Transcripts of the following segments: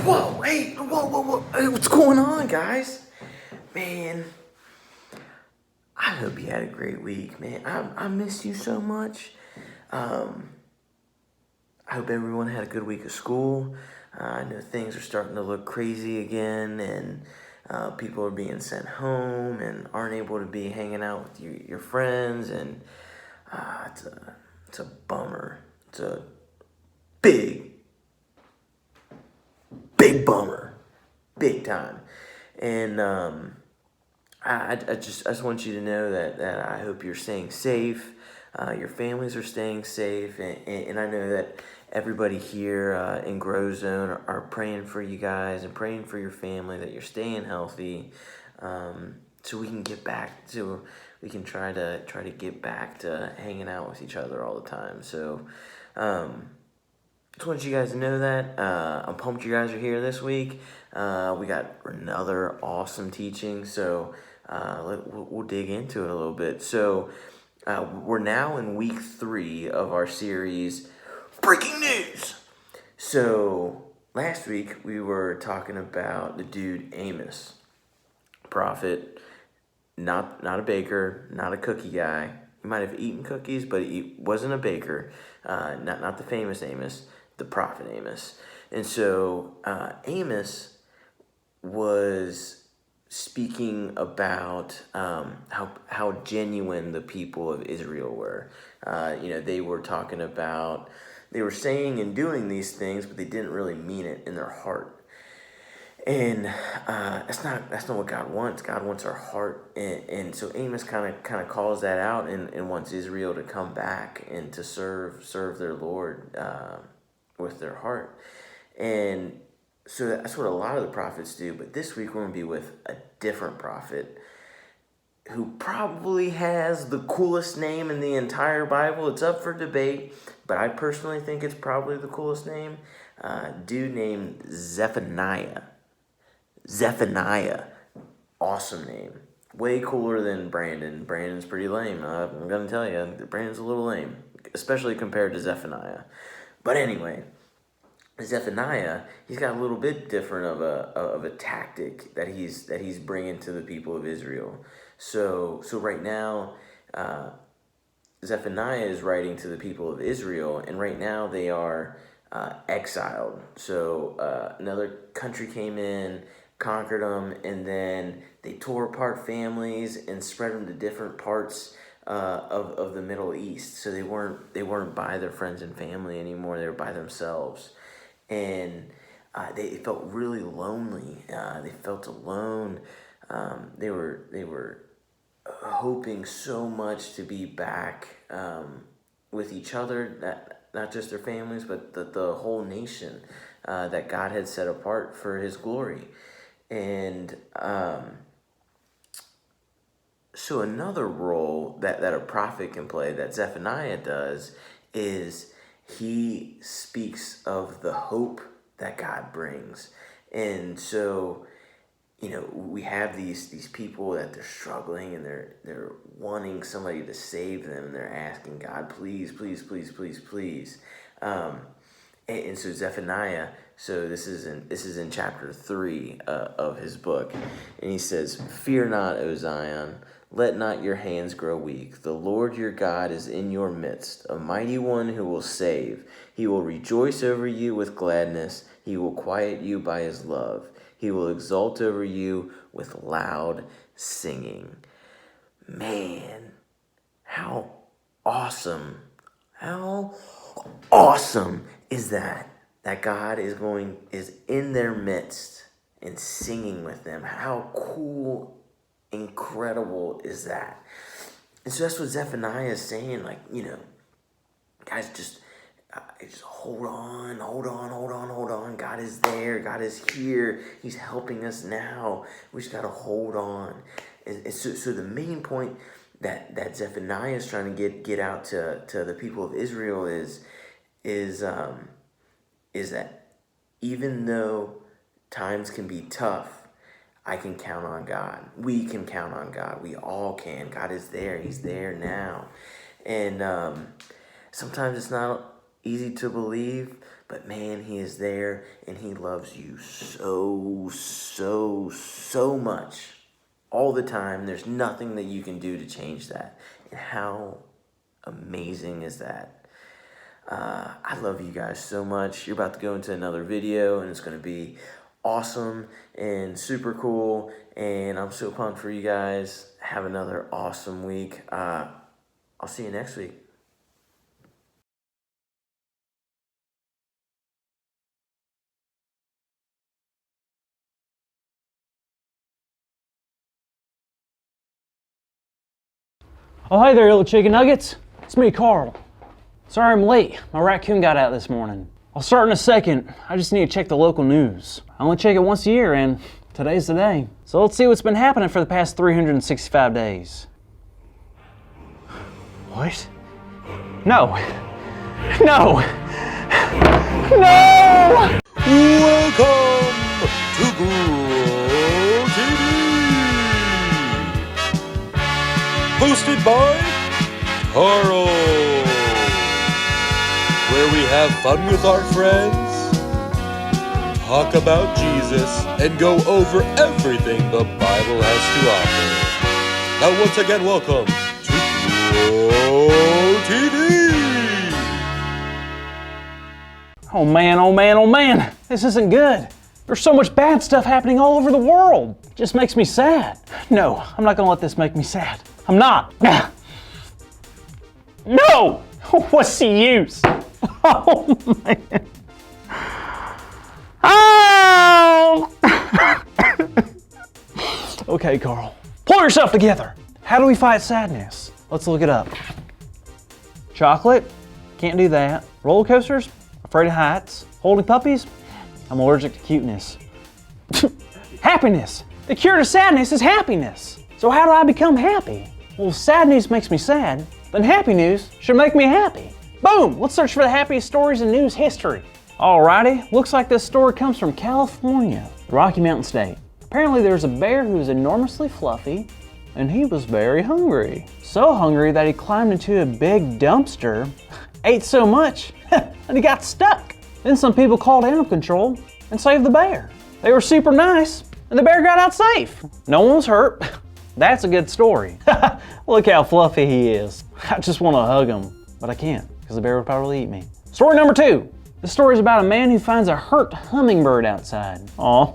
Whoa, hey, whoa, hey, what's going on, guys? Man, I hope you had a great week, man. I miss you so much. Um, I hope everyone had a good week of school. I know things are starting to look crazy again, and people are being sent home and aren't able to be hanging out with your friends, and it's a bummer. It's a big, big bummer, big time, and I just want you to know that I hope you're staying safe, your families are staying safe, and I know that everybody here in Grow Zone are praying for you guys and praying for your family, that you're staying healthy, so we can get back to we can try to get back to hanging out with each other all the time. So. Just want you guys to know that. I'm pumped you guys are here this week. We got another awesome teaching, so we'll dig into it a little bit. So we're now in week 3 of our series, Breaking News. So last week we were talking about the dude Amos, prophet, not a baker, not a cookie guy. He might have eaten cookies, but he wasn't a baker. Not the famous Amos, the prophet Amos. And so Amos was speaking about how genuine the people of Israel were. They were talking about, they were saying and doing these things, but they didn't really mean it in their heart. And that's not what God wants. God wants our heart, and so Amos kind of calls that out and wants Israel to come back and to serve their Lord with their heart. And so that's what a lot of the prophets do. But this week we're going to be with a different prophet who probably has the coolest name in the entire Bible. It's up for debate, but I personally think it's probably the coolest name. Dude named Zephaniah. Zephaniah. Awesome name. Way cooler than Brandon. Brandon's pretty lame. I'm going to tell you, Brandon's a little lame, especially compared to Zephaniah. But anyway, Zephaniah, he's got a little bit different of a tactic that he's bringing to the people of Israel. So right now, Zephaniah is writing to the people of Israel, and right now they are exiled. So another country came in, conquered them, and then they tore apart families and spread them to different parts of the Middle East. So they weren't by their friends and family anymore. They were by themselves, and they felt really lonely. They felt alone. They were hoping so much to be back with each other, that not just their families, but the whole nation that God had set apart for His glory. And so another role that a prophet can play, that Zephaniah does, is he speaks of the hope that God brings. And so, we have these people that they're struggling, and they're wanting somebody to save them, and they're asking God, please, please, please, please, please. And so Zephaniah, so this is in chapter 3 of his book, and he says, "Fear not, O Zion, let not your hands grow weak. The Lord your God is in your midst, a mighty one who will save. He will rejoice over you with gladness. He will quiet you by his love. He will exult over you with loud singing." Man, how awesome! How awesome is that God is in their midst and singing with them? How cool, incredible is that? And so that's what Zephaniah is saying, guys, just hold on. God is there. God is here. He's helping us now. We just got to hold on. And so the main point that Zephaniah is trying to get out to the people of Israel is that even though times can be tough, I can count on God. We can count on God. We all can. God is there. He's there now. And sometimes it's not easy to believe, but man, he is there and he loves you so, so, so much all the time. There's nothing that you can do to change that. And how amazing is that? I love you guys so much. You're about to go into another video and it's going to be awesome and super cool. And I'm so pumped for you guys. Have another awesome week. I'll see you next week. Oh, hey there, little chicken nuggets. It's me, Carl. Sorry I'm late. My raccoon got out this morning. I'll start in a second. I just need to check the local news. I only check it once a year, and today's the day. So let's see what's been happening for the past 365 days. What? No. No. No! Welcome to Grow TV, hosted by Carl, where we have fun with our friends, talk about Jesus, and go over everything the Bible has to offer. Now once again, welcome to Grow TV. Oh man, oh man, oh man. This isn't good. There's so much bad stuff happening all over the world. It just makes me sad. No, I'm not gonna let this make me sad. I'm not. No! What's the use? Oh man. Oh! Okay, Carl. Pull yourself together. How do we fight sadness? Let's look it up. Chocolate? Can't do that. Roller coasters? Afraid of heights. Holding puppies? I'm allergic to cuteness. Happiness! The cure to sadness is happiness. So how do I become happy? Well, if sad news makes me sad, then happy news should make me happy. Boom! Let's search for the happiest stories in news history. Alrighty, looks like this story comes from California, the Rocky Mountain State. Apparently there's a bear who was enormously fluffy, and he was very hungry. So hungry that he climbed into a big dumpster, ate so much, and he got stuck. Then some people called animal control and saved the bear. They were super nice, and the bear got out safe. No one was hurt. That's a good story. Look how fluffy he is. I just want to hug him, but I can't because the bear would probably eat me. Story number 2. This story is about a man who finds a hurt hummingbird outside. Aw,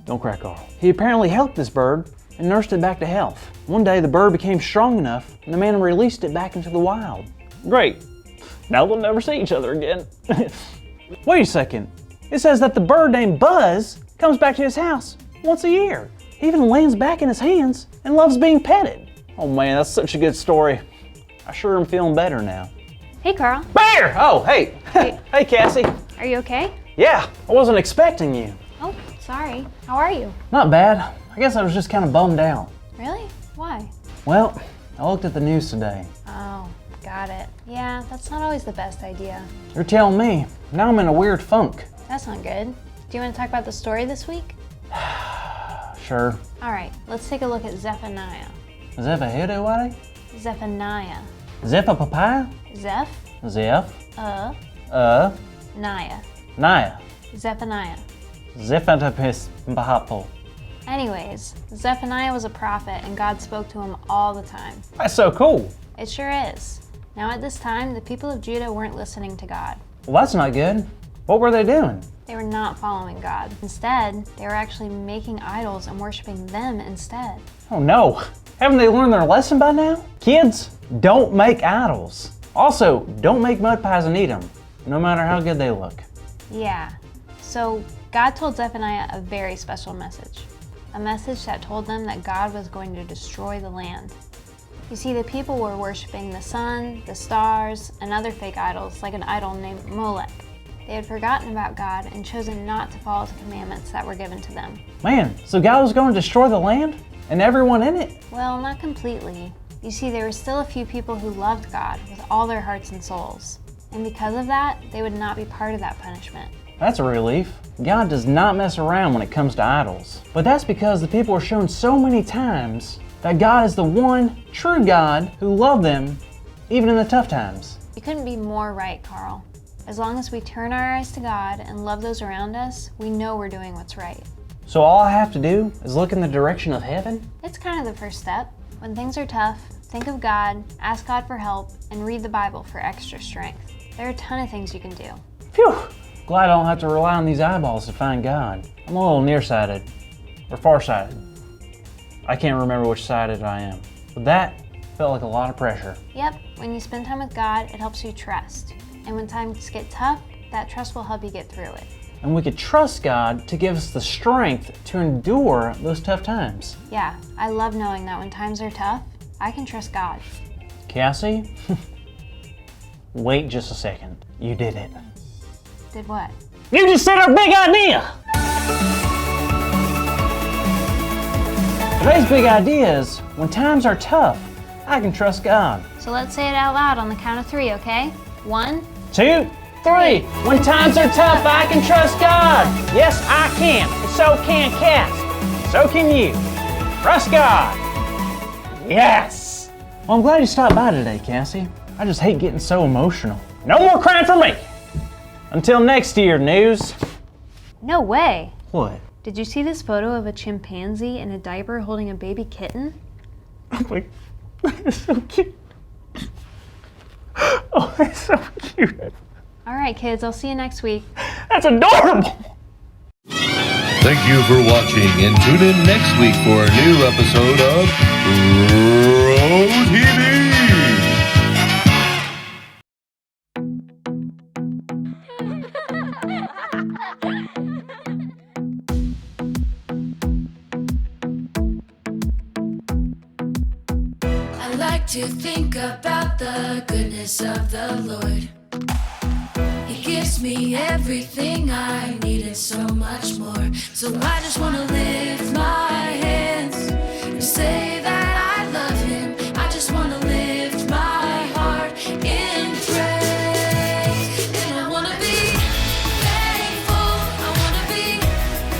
don't cry, Carl. He apparently helped this bird and nursed it back to health. One day the bird became strong enough and the man released it back into the wild. Great. Now they'll never see each other again. Wait a second. It says that the bird named Buzz comes back to his house once a year. He even lands back in his hands and loves being petted. Oh man, that's such a good story. I sure am feeling better now. Hey, Carl. Bear! Oh, hey. Hey, Cassie. Are you okay? Yeah, I wasn't expecting you. Oh, sorry. How are you? Not bad. I guess I was just kind of bummed out. Really? Why? Well, I looked at the news today. Oh, got it. Yeah, that's not always the best idea. You're telling me. Now I'm in a weird funk. That's not good. Do you want to talk about the story this week? Sure. All right, let's take a look at Zephaniah. Zephaniah, what? Zephaniah. Zepha papaya? Zeph. Zeph. Naya. Naya. Zephaniah. Zephantapis bahapo. Anyways, Zephaniah was a prophet and God spoke to him all the time. That's so cool. It sure is. Now at this time, the people of Judah weren't listening to God. Well, that's not good. What were they doing? They were not following God. Instead, they were actually making idols and worshiping them instead. Oh no. Haven't they learned their lesson by now? Kids, don't make idols. Also, don't make mud pies and eat them, no matter how good they look. Yeah. So God told Zephaniah a very special message. A message that told them that God was going to destroy the land. You see, the people were worshiping the sun, the stars, and other fake idols like an idol named Molech. They had forgotten about God and chosen not to follow the commandments that were given to them. Man, so God was going to destroy the land and everyone in it? Well, not completely. You see, there were still a few people who loved God with all their hearts and souls. And because of that, they would not be part of that punishment. That's a relief. God does not mess around when it comes to idols. But that's because the people are shown so many times that God is the one true God who loved them even in the tough times. You couldn't be more right, Carl. As long as we turn our eyes to God and love those around us, we know we're doing what's right. So all I have to do is look in the direction of heaven? It's kind of the first step. When things are tough, think of God, ask God for help, and read the Bible for extra strength. There are a ton of things you can do. Phew! Glad I don't have to rely on these eyeballs to find God. I'm a little nearsighted, or farsighted. I can't remember which sided I am. But that felt like a lot of pressure. Yep, when you spend time with God, it helps you trust. And when times get tough, that trust will help you get through it. And we could trust God to give us the strength to endure those tough times. Yeah, I love knowing that when times are tough, I can trust God. Cassie? Wait just a second. You did it. Did what? You just said our big idea! Today's big idea is, when times are tough, I can trust God. So let's say it out loud on the count of 3, okay? 1, 2, 3. When times are tough, I can trust God. Yes, I can. And so can Cass. So can you. Trust God. Yes. Well, I'm glad you stopped by today, Cassie. I just hate getting so emotional. No more crying for me. Until next year, News. No way! What? Did you see this photo of a chimpanzee in a diaper holding a baby kitten? Oh my, that's so cute. Oh, that's so cute. All right, kids, I'll see you next week. That's adorable. Thank you for watching, and tune in next week for a new episode of Grow TV. I like to think about the goodness of the Lord. He gives me everything I need and so much more. So I just want to lift my hands and say that I love him. I just want to lift my heart in praise. And I want to be thankful. I want to be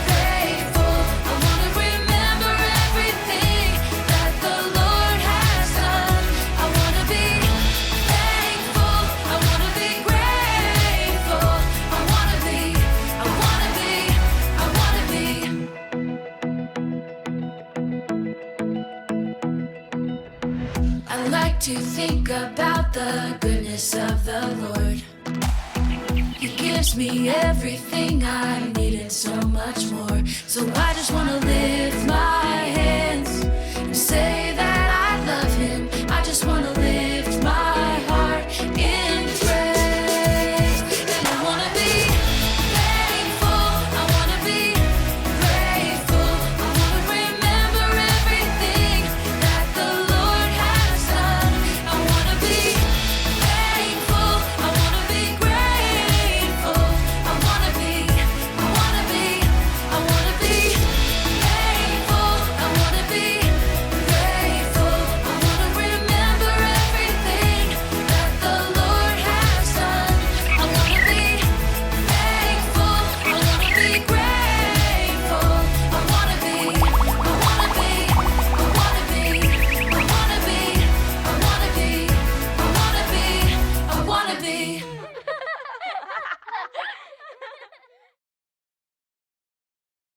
grateful. I want to remember everything that the Lord has done. I want to be thankful. I want to be grateful. I want to be, I want to be, I want to be. I like to think about the goodness of the Lord. He gives me everything I need and so much more. So I just want to lift my